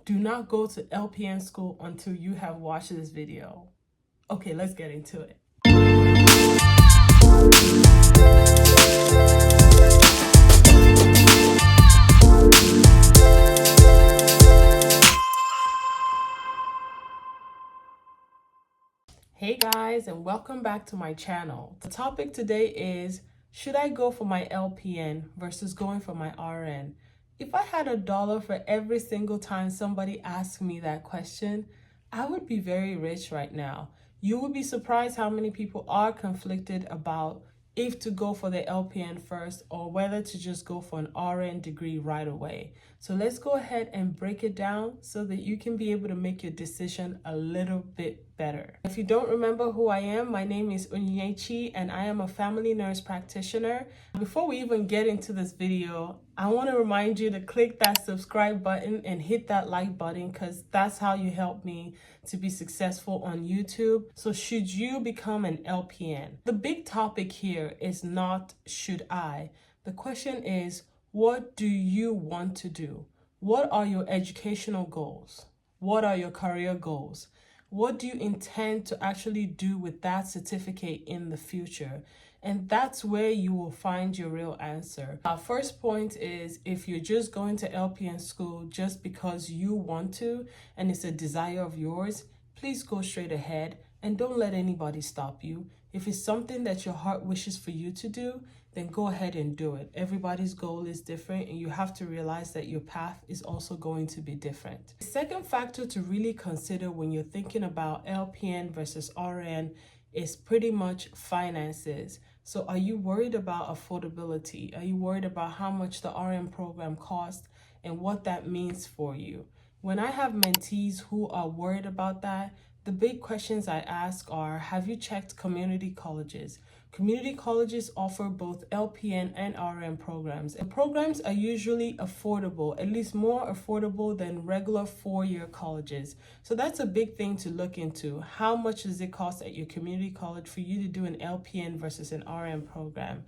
Do not go to LPN school until you have watched this video. Okay, let's get into it. Hey guys, and welcome back to my channel. The topic today is, should I go for my LPN versus going for my RN? If I had $1 for every single time somebody asked me that question, I would be very rich right now. You would be surprised how many people are conflicted about if to go for the LPN first or whether to just go for an RN degree right away. So let's go ahead and break it down so that you can be able to make your decision a little bit better. If you don't remember who I am, my name is 𝐬𝐮𝐬𝐫𝐞 and I am a family nurse practitioner. Before we even get into this video, I want to remind you to click that subscribe button and hit that like button because that's how you help me to be successful on YouTube. So should you become an LPN? The big topic here is not should I. The question is, what do you want to do? What are your educational goals? What are your career goals? What do you intend to actually do with that certificate in the future? And that's where you will find your real answer. Our first point is, if you're just going to LPN school just because you want to and it's a desire of yours, please go straight ahead and don't let anybody stop you. If it's something that your heart wishes for you to do, then go ahead and do it. Everybody's goal is different and you have to realize that your path is also going to be different. The second factor to really consider when you're thinking about LPN versus RN is pretty much finances. So are you worried about affordability? Are you worried about how much the RN program costs and what that means for you? When I have mentees who are worried about that, the big questions I ask are, have you checked community colleges? Community colleges offer both LPN and RN programs. And programs are usually affordable, at least more affordable than regular four-year colleges. So that's a big thing to look into. How much does it cost at your community college for you to do an LPN versus an RN program?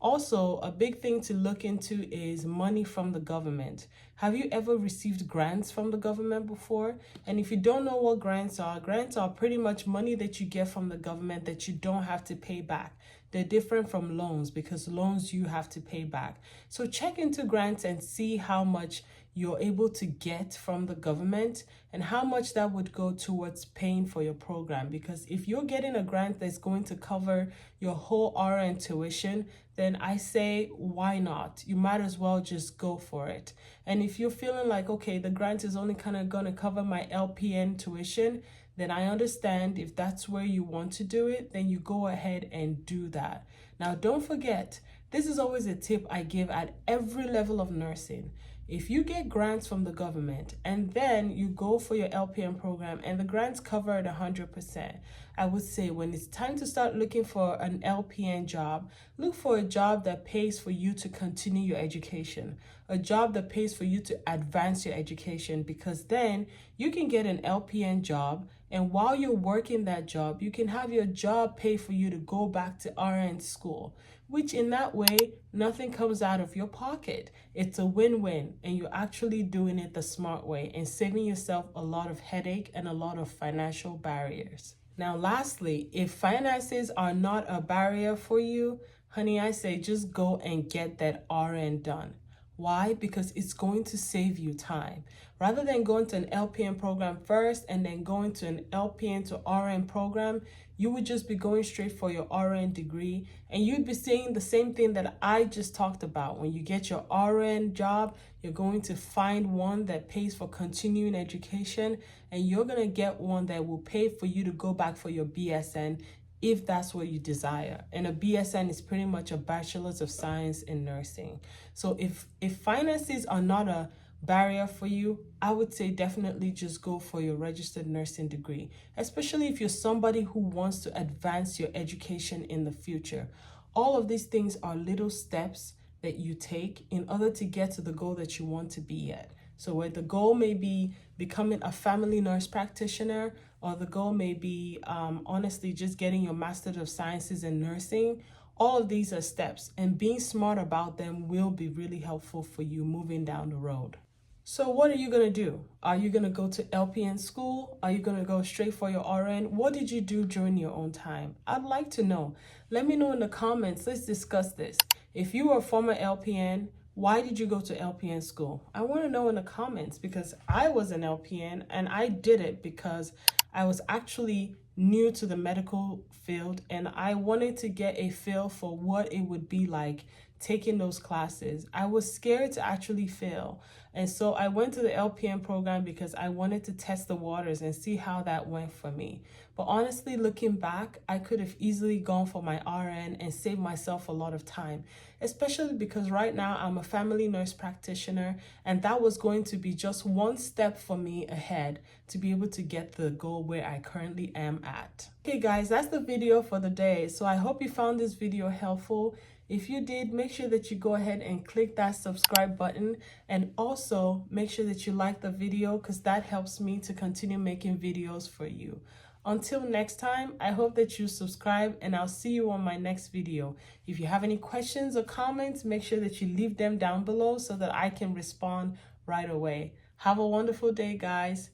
Also, a big thing to look into is money from the government. Have you ever received grants from the government before? And if you don't know what grants are pretty much money that you get from the government that you don't have to pay back. They're different from loans because loans you have to pay back. So check into grants and see how much you're able to get from the government and how much that would go towards paying for your program. Because if you're getting a grant that's going to cover your whole RN tuition, then I say, why not? You might as well just go for it. And if you're feeling like, okay, the grant is only kind of going to cover my LPN tuition, then I understand. If that's where you want to do it, then you go ahead and do that. Now, don't forget, this is always a tip I give at every level of nursing. If you get grants from the government and then you go for your LPN program and the grants cover it 100%, I would say when it's time to start looking for an LPN job, look for a job that pays for you to continue your education, a job that pays for you to advance your education, because then you can get an LPN job and while you're working that job, you can have your job pay for you to go back to RN school, which in that way, nothing comes out of your pocket. It's a win-win and you're actually doing it the smart way and saving yourself a lot of headache and a lot of financial barriers. Now, lastly, if finances are not a barrier for you, honey, I say just go and get that RN done. Why? Because it's going to save you time. Rather than going to an LPN program first and then going to an LPN to RN program, you would just be going straight for your RN degree and you'd be seeing the same thing that I just talked about. When you get your RN job, you're going to find one that pays for continuing education and you're going to get one that will pay for you to go back for your BSN if that's what you desire. And a BSN is pretty much a Bachelor's of Science in Nursing. So if finances are not a barrier for you, I would say definitely just go for your registered nursing degree, especially if you're somebody who wants to advance your education in the future. All of these things are little steps that you take in order to get to the goal that you want to be at. So where the goal may be becoming a family nurse practitioner, or the goal may be honestly just getting your Master's of Sciences in Nursing, all of these are steps, and being smart about them will be really helpful for you moving down the road. So what are you going to do? Are you going to go to LPN school? Are you going to go straight for your RN? What did you do during your own time? I'd like to know. Let me know in the comments. Let's discuss this. If you were a former LPN, why did you go to LPN school? I want to know in the comments, because I was an LPN and I did it because I was actually new to the medical field and I wanted to get a feel for what it would be like taking those classes. I was scared to actually fail. And so I went to the LPN program because I wanted to test the waters and see how that went for me. But honestly, looking back, I could have easily gone for my RN and saved myself a lot of time, especially because right now I'm a family nurse practitioner and that was going to be just one step for me ahead to be able to get the goal where I currently am at. Okay guys, that's the video for the day. So I hope you found this video helpful. If you did, make sure that you go ahead and click that subscribe button, and also make sure that you like the video because that helps me to continue making videos for you. Until next time, I hope that you subscribe and I'll see you on my next video. If you have any questions or comments, make sure that you leave them down below so that I can respond right away. Have a wonderful day, guys.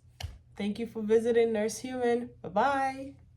Thank you for visiting Nurse Human. Bye-bye.